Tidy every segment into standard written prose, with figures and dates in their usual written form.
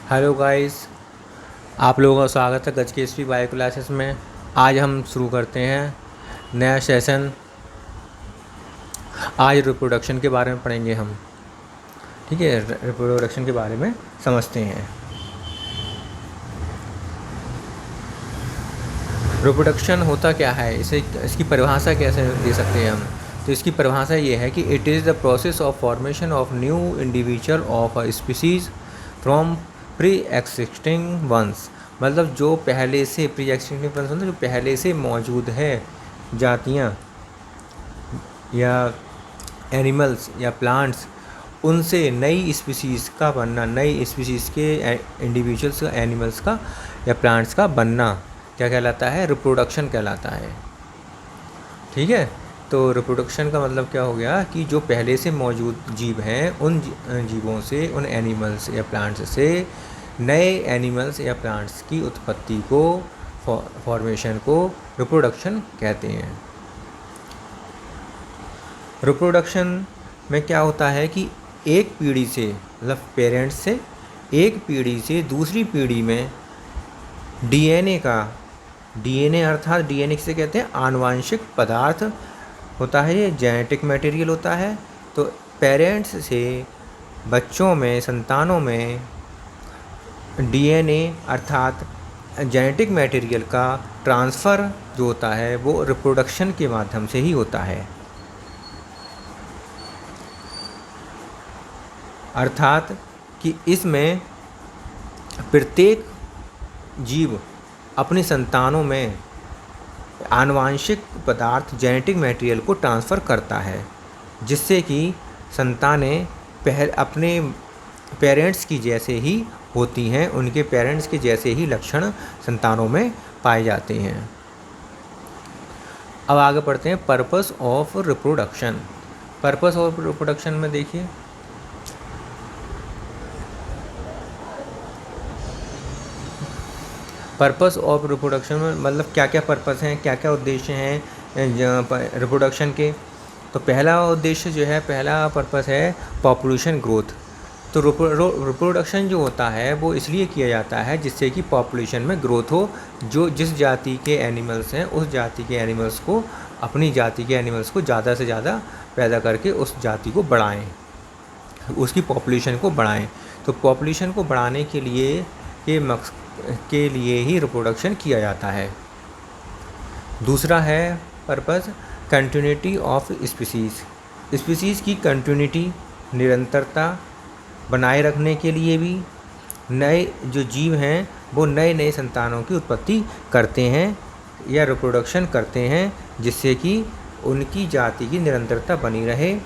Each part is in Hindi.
हेलो गाइस, आप लोगों का स्वागत है गज के एस बायो क्लासेस में। आज हम शुरू करते हैं नया सेशन। आज रिप्रोडक्शन के बारे में पढ़ेंगे हम। ठीक है, रिप्रोडक्शन के बारे में समझते हैं। रिप्रोडक्शन होता क्या है, इसकी परिभाषा कैसे दे सकते हैं हम। तो इसकी परिभाषा ये है कि it is the process of formation of new individual of a species from pre existing ones. मतलब जो पहले से प्री एक्सिस्टिंग वंस मतलब जो पहले से मौजूद है जातियाँ या एनिमल्स या प्लांट्स, उनसे नई स्पीसीज़ का बनना, नई स्पीसीज़ के इंडिविजुअल्स का, एनिमल्स का या प्लांट्स का बनना क्या कहलाता है? रिप्रोडक्शन कहलाता है। ठीक है, तो रिप्रोडक्शन का मतलब क्या हो गया कि जो पहले से मौजूद जीव हैं उन जीवों से, उन एनिमल्स या प्लांट्स से नए एनिमल्स या प्लांट्स की उत्पत्ति को, फॉर्मेशन को रिप्रोडक्शन कहते हैं। रिप्रोडक्शन में क्या होता है कि एक पीढ़ी से, मतलब पेरेंट्स से एक पीढ़ी से दूसरी पीढ़ी में डीएनए अर्थात डीएनए किसे कहते हैं? आनुवांशिक पदार्थ होता है, ये जेनेटिक मटेरियल होता है। तो पेरेंट्स से बच्चों में, संतानों में डीएनए अर्थात जेनेटिक मटेरियल का ट्रांसफ़र जो होता है वो रिप्रोडक्शन के माध्यम से ही होता है। अर्थात कि इसमें प्रत्येक जीव अपनी संतानों में आनुवांशिक पदार्थ, जेनेटिक मटेरियल को ट्रांसफ़र करता है, जिससे कि संतानें अपने पेरेंट्स की जैसे ही होती हैं, उनके पेरेंट्स के जैसे ही लक्षण संतानों में पाए जाते हैं। अब आगे पढ़ते हैं purpose of reproduction. Purpose of reproduction में देखिए, पर्पस ऑफ रिप्रोडक्शन में मतलब क्या क्या पर्पस हैं, क्या क्या उद्देश्य हैं रिप्रोडक्शन के। तो पहला उद्देश्य जो है, पहला पर्पस है पॉपुलेशन ग्रोथ। तो रिप्रोडक्शन जो होता है वो इसलिए किया जाता है जिससे कि पॉपुलेशन में ग्रोथ हो। जो जिस जाति के एनिमल्स हैं उस जाति के एनिमल्स को, अपनी जाति के एनिमल्स को ज़्यादा से ज़्यादा पैदा करके उस जाति को बढ़ाएं, उसकी पॉपुलेशन को बढ़ाएं। तो पॉपुलेशन को बढ़ाने के लिए ही रिप्रोडक्शन किया जाता है। दूसरा है पर्पस कंटिन्यूटी ऑफ स्पीसीज़ की कंटिन्यूटी, निरंतरता बनाए रखने के लिए भी नए जो जीव हैं वो नए नए संतानों की उत्पत्ति करते हैं या रिप्रोडक्शन करते हैं, जिससे कि उनकी जाति की निरंतरता बनी रहे,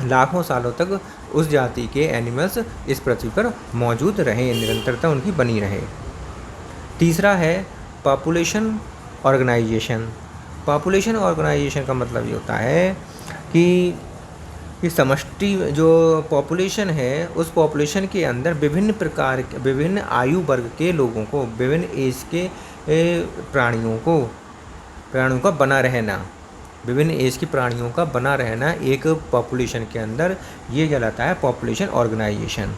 लाखों सालों तक उस जाति के एनिमल्स इस पृथ्वी पर मौजूद रहें, निरंतरता उनकी बनी रहे। तीसरा है पॉपुलेशन ऑर्गेनाइजेशन। पॉपुलेशन ऑर्गेनाइजेशन का मतलब ये होता है कि समष्टि जो पॉपुलेशन है, उस पॉपुलेशन के अंदर विभिन्न आयु वर्ग के लोगों को, विभिन्न एज के प्राणियों का बना रहना, विभिन्न एज के प्राणियों का बना रहना एक पॉपुलेशन के अंदर, ये कहलाता है पॉपुलेशन ऑर्गेनाइजेशन।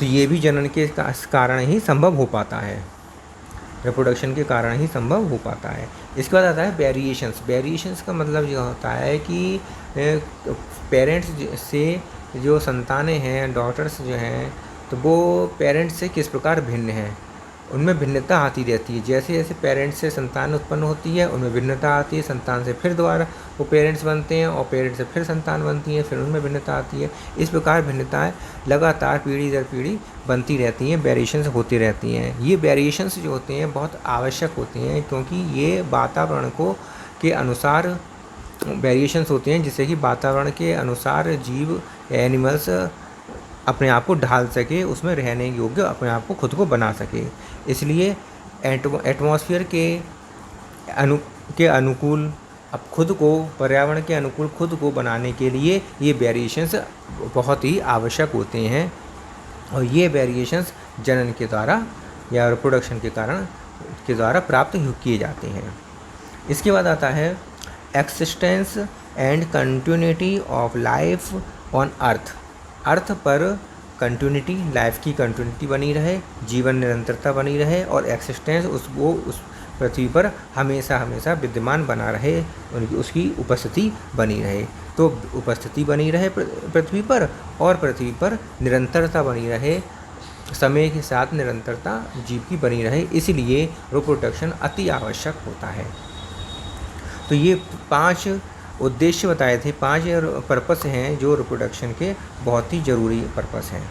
तो ये भी जनन के कारण ही संभव हो पाता है, रिप्रोडक्शन के कारण ही संभव हो पाता है। इसके बाद आता है वेरिएशंस। वेरिएशंस का मतलब ये होता है कि पेरेंट्स से जो संतानें हैं, डॉटर्स जो हैं, तो वो पेरेंट्स से किस प्रकार भिन्न हैं, उनमें भिन्नता आती रहती है। जैसे जैसे पेरेंट्स से संतान उत्पन्न होती है उनमें भिन्नता आती है, संतान से फिर दोबारा वो पेरेंट्स बनते हैं और पेरेंट्स से फिर संतान बनती है, फिर उनमें भिन्नता आती है। इस प्रकार भिन्नताएं लगातार पीढ़ी दर पीढ़ी बनती रहती हैं, वेरिएशंस होती रहती हैं। ये वेरिएशंस जो होते हैं बहुत आवश्यक होते हैं, क्योंकि ये वातावरण के अनुसार वेरिएशंस होते हैं, जिससे कि वातावरण के अनुसार जीव, एनिमल्स अपने आप को ढाल सके, उसमें रहने योग्य अपने आप को खुद को बना सके। इसलिए एटमॉस्फेयर के अनुकूल, अब खुद को, पर्यावरण के अनुकूल खुद को बनाने के लिए ये वेरिएशंस बहुत ही आवश्यक होते हैं, और ये वेरिएशंस जनन के द्वारा या रिप्रोडक्शन के द्वारा प्राप्त किए जाते हैं। इसके बाद आता है existence and continuity of life on earth. Earth पर कंटिन्यूटी, लाइफ की कंटिन्यूटी बनी रहे, जीवन निरंतरता बनी रहे और एक्सिस्टेंस उस पृथ्वी पर हमेशा हमेशा विद्यमान बना रहे, उसकी उपस्थिति बनी रहे। तो उपस्थिति बनी रहे पृथ्वी पर, और पृथ्वी पर निरंतरता बनी रहे, समय के साथ निरंतरता जीव की बनी रहे, इसलिए रिप्रोडक्शन अति आवश्यक होता है। तो ये 5 उद्देश्य बताए थे, 5 पर्पस हैं जो रिप्रोडक्शन के बहुत ही ज़रूरी पर्पस हैं।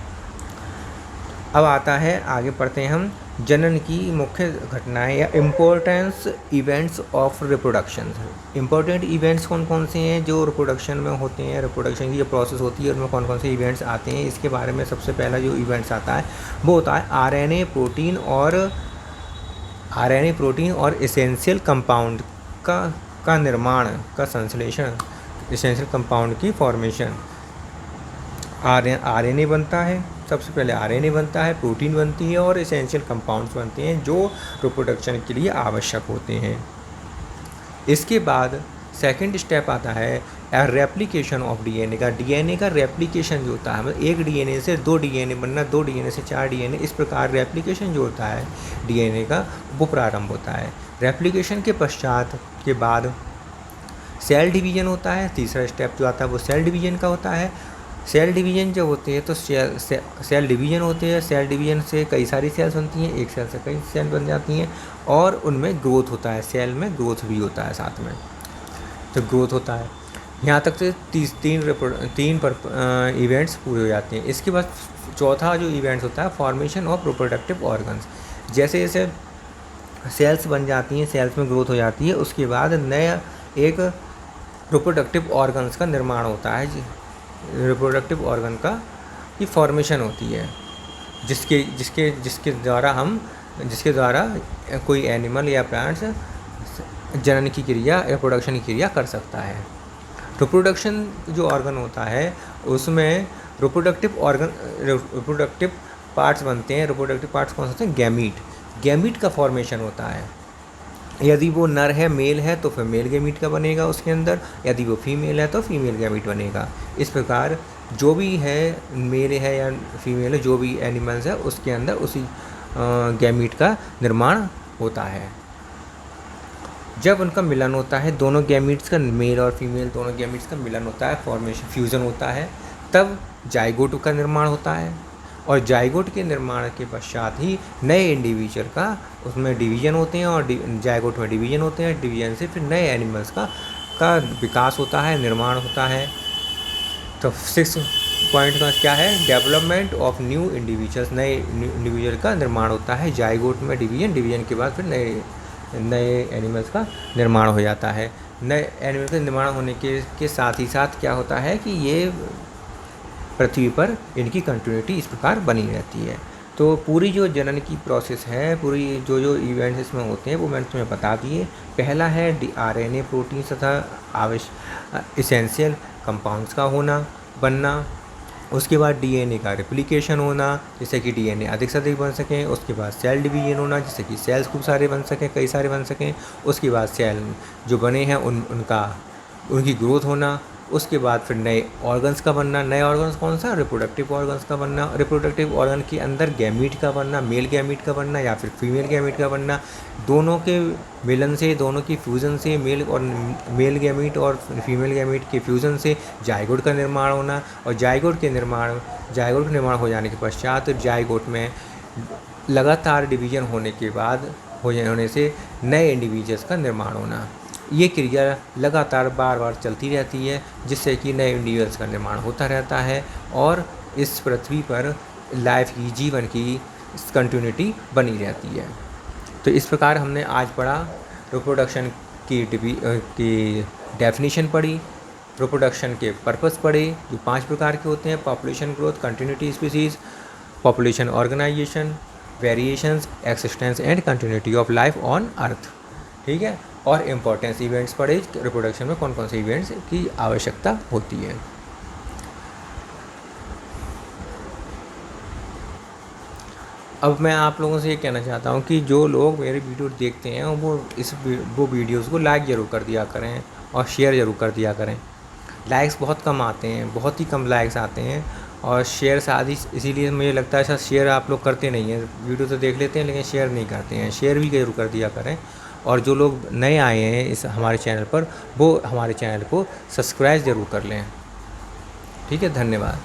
अब आता है, आगे पढ़ते हैं हम, जनन की मुख्य घटनाएं या importance events of reproduction. Important events कौन कौन से हैं जो रिप्रोडक्शन में होते हैं, रिप्रोडक्शन की जो प्रोसेस होती है उनमें कौन कौन से इवेंट्स आते हैं, इसके बारे में सबसे पहला जो इवेंट्स आता है वो होता है आरएनए प्रोटीन और एसेंशियल कंपाउंड का निर्माण, का संश्लेषण, एसेंशियल कंपाउंड की फॉर्मेशन। आरएनए बनता है, सबसे पहले आरएनए बनता है, प्रोटीन बनती है और एसेंशियल कंपाउंड्स बनते हैं जो रिप्रोडक्शन के लिए आवश्यक होते हैं। इसके बाद सेकंड स्टेप आता है रेप्लिकेशन ऑफ डीएनए का। डीएनए का रेप्लिकेशन जो होता है, मतलब एक डीएनए से 2 डीएनए बनना, 2 डीएनए से 4 डीएनए, इस प्रकार रेप्लिकेशन जो होता है डीएनए का वो प्रारंभ होता है। रेप्लिकेशन के पश्चात के बाद सेल डिवीजन होता है। तीसरा स्टेप जो आता है वो सेल डिवीजन का होता है। सेल डिवीजन जब होते हैं तो सेल डिवीजन होते हैं, सेल डिवीजन से कई सारी सेल्स बनती हैं, एक सेल से कई सेल बन जाती हैं और उनमें ग्रोथ होता है, सेल में ग्रोथ भी होता है साथ में, तो ग्रोथ होता है। यहाँ तक से 3 इवेंट्स पूरे हो जाते हैं। इसके बाद चौथा जो इवेंट्स होता है फॉर्मेशन ऑफ रिप्रोडक्टिव ऑर्गन्स। जैसे जैसे सेल्स बन जाती हैं, सेल्स में ग्रोथ हो जाती है, उसके बाद नया एक रिप्रोडक्टिव ऑर्गन्स का निर्माण होता है, रिप्रोडक्टिव ऑर्गन का की फॉर्मेशन होती है, जिसके द्वारा कोई एनिमल या प्लांट्स जनन की क्रिया, रिप्रोडक्शन की क्रिया कर सकता है। रिप्रोडक्शन जो ऑर्गन होता है उसमें रिप्रोडक्टिव पार्ट्स बनते हैं। रिप्रोडक्टिव पार्ट्स कौन से होते हैं? गैमीट का फॉर्मेशन होता है। यदि वो नर है, मेल है, तो फिर मेल गैमीट का बनेगा उसके अंदर, यदि वो फीमेल है तो फीमेल गैमीट बनेगा। इस प्रकार जो भी है, मेल है या फीमेल है, जो भी एनिमल्स है उसके अंदर उसी गैमीट का निर्माण होता है। जब उनका मिलन होता है, दोनों गैमीट्स का, मेल और फीमेल दोनों गैमीट्स का मिलन होता है, फॉर्मेशन, फ्यूज़न होता है, तब जाइगोट का निर्माण होता है। और जाइगोट के निर्माण के पश्चात ही नए इंडिविजुअल का उसमें डिवीज़न होते हैं और जाइगोट में डिवीज़न होते हैं। डिवीज़न से फिर नए एनिमल्स का विकास होता है, निर्माण होता है। तो 6 पॉइंट का क्या है? डेवलपमेंट ऑफ न्यू इंडिविजुअल्स, नए इंडिविजुअल का निर्माण होता है। जाइगोट में डिवीज़न के बाद फिर नए एनिमल्स का निर्माण हो जाता है। नए एनिमल का निर्माण होने के साथ ही साथ क्या होता है कि ये पृथ्वी पर इनकी कंटिन्यूटी इस प्रकार बनी रहती है। तो पूरी जो जनन की प्रोसेस है, पूरी जो इवेंट्स इसमें होते हैं वो मैंने तुम्हें बता दिए। पहला है आरएनए प्रोटीन तथा एसेंशियल कंपाउंड्स का बनना। उसके बाद डीएनए का रेप्लिकेशन होना, जिससे कि डीएनए अधिक से अधिक बन सकें। उसके बाद सेल डिवीजन होना, जिससे कि सेल्स खूब सारे बन सकें, कई सारे बन सकें। उसके बाद सेल जो बने हैं उनकी ग्रोथ होना। उसके बाद फिर नए ऑर्गन्स का बनना। नए ऑर्गन्स कौन सा? रिप्रोडक्टिव ऑर्गन्स का बनना। रिप्रोडक्टिव ऑर्गन के अंदर गैमीट का बनना, मेल गैमीट का बनना या फिर फीमेल गैमीट का बनना। दोनों के मिलन से, दोनों की फ्यूज़न से, मेल गैमीट और फीमेल गैमीट के फ्यूज़न से जाइगोट का निर्माण होना। और जाइगोट का निर्माण हो जाने के पश्चात जाइगोट में लगातार डिवीज़न होने से नए इंडिविजुअल्स का निर्माण होना। ये क्रिया लगातार बार बार चलती रहती है, जिससे कि नए इंडिविजुअल्स का निर्माण होता रहता है और इस पृथ्वी पर लाइफ की, जीवन की कंटिन्यूटी बनी रहती है। तो इस प्रकार हमने आज पढ़ा, रिप्रोडक्शन की डेफिनेशन पढ़ी, रिप्रोडक्शन के पर्पस पढ़े जो 5 प्रकार के होते हैं: population growth, continuity species, population organisation, variations, existence and continuity of life on earth. ठीक है। और इम्पोर्टेंस इवेंट्स पढ़े, रिप्रोडक्शन में कौन कौन से इवेंट्स की आवश्यकता होती है। अब मैं आप लोगों से ये कहना चाहता हूँ कि जो लोग मेरे वीडियो देखते हैं वो वीडियोस को लाइक ज़रूर कर दिया करें और शेयर ज़रूर कर दिया करें। लाइक्स बहुत कम आते हैं, बहुत ही कम लाइक्स आते हैं और शेयर शायद इसीलिए मुझे लगता है शायद शेयर आप लोग करते नहीं हैं, वीडियो तो देख लेते हैं लेकिन शेयर नहीं करते हैं। शेयर भी ज़रूर कर दिया करें। और जो लोग नए आए हैं इस हमारे चैनल पर, वो हमारे चैनल को सब्सक्राइब ज़रूर कर लें। ठीक है, धन्यवाद।